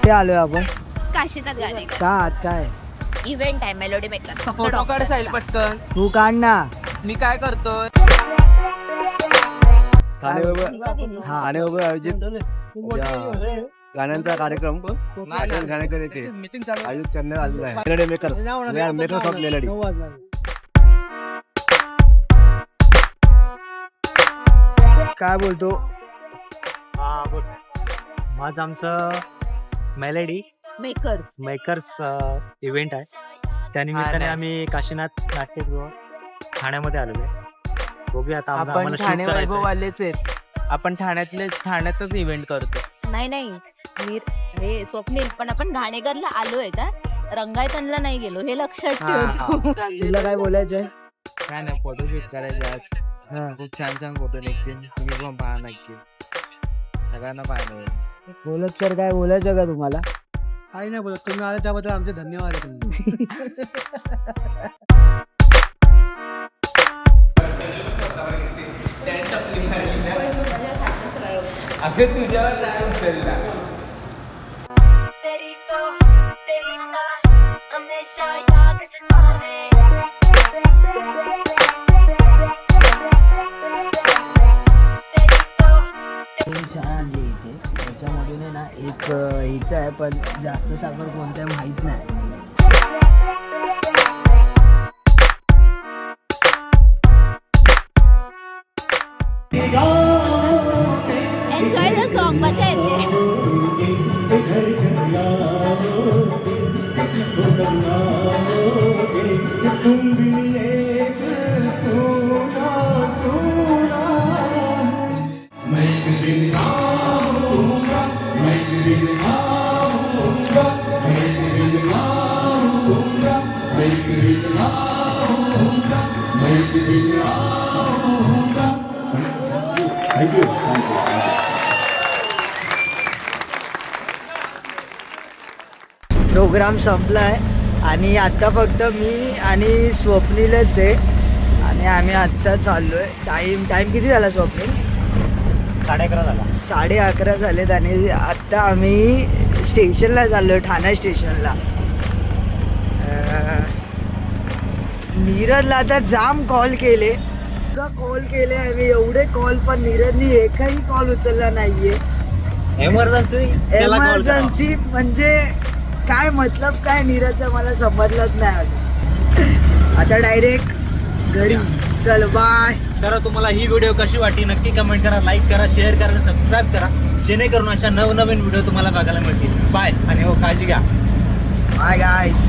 कुठे आलोय आपण? काशीनाथ गाणे का आज काय इव्हेंट आहे मेलोडी मेकर. फोटो काढ साईल पटकन. तू काढ ना. मी काय करतोय? ठाण्यावर आयोजित गाण्यांचा कार्यक्रम गाण्याकडे येथे मीटिंग चालू आयोजित करण्यात आलेला आहे. Melody makers makers of melody. काय बोलतो? माझं आमचं मेलेडी मेकर्स मेकर्स इव्हेंट आहे. त्यानिमित्ताने आम्ही काशीनाथ नाट्यगृह ठाण्यामध्ये आलेलो आहे. बघूया आता आपण आम्हाला शूट ठाणे करायचं आहे. वैभववालेच आहेत. आपण ठाण्यातच इव्हेंट करतो. नाही हे स्वप्नील पण आपण घाणेकरला आलोय का रंगायतनला नाही गेलो हे लक्षात ठेव. तुला काय बोलायचंय? काय नाही फोटोशूट करायचे आज. हा. खूप छान छान फोटो निघतील. तुम्ही पण पहा नक्की. सगळ्यांना पाहायला होईल. बोलत तर काय बोलायचं का तुम्हाला? काही नाही बोलत. तुम्ही आले त्याबद्दल आमचे धन्यवाद आहे. अगं तुझ्यावर काय उचलला? छान इथे त्याच्यामध्ये ना एक हिचं आहे पण जास्त साखर कोणत्या माहित नाही. एन्जॉय द सॉन्ग मजा येते. प्रोग्राम संपलाय आणि आता फक्त मी आणि स्वप्नीलच आहे आणि आम्ही आत्ता चाललोय. टाइम किती झाला स्वप्नील? 11:30 झाला. 11:30 झालेत आणि आत्ता आम्ही स्टेशनला चाललोय, ठाणा स्टेशनला. नीरजला आता जाम कॉल केले आम्ही, एवढे कॉल पण नीरजनी एकही कॉल उचलला नाहीये. एमर्जन्सी म्हणजे काय मतलब काय नीरजचा मला समजलंच नाही अजून. आता डायरेक्ट घरी. चल बाय. तर तुम्हाला ही व्हिडिओ कशी वाटली नक्की कमेंट करा, लाईक करा, शेअर करा आणि सबस्क्राईब करा, जेणेकरून अशा नवनवीन व्हिडिओ तुम्हाला बघायला मिळतील. बाय आणि हो काळजी घ्या. बाय गाईस.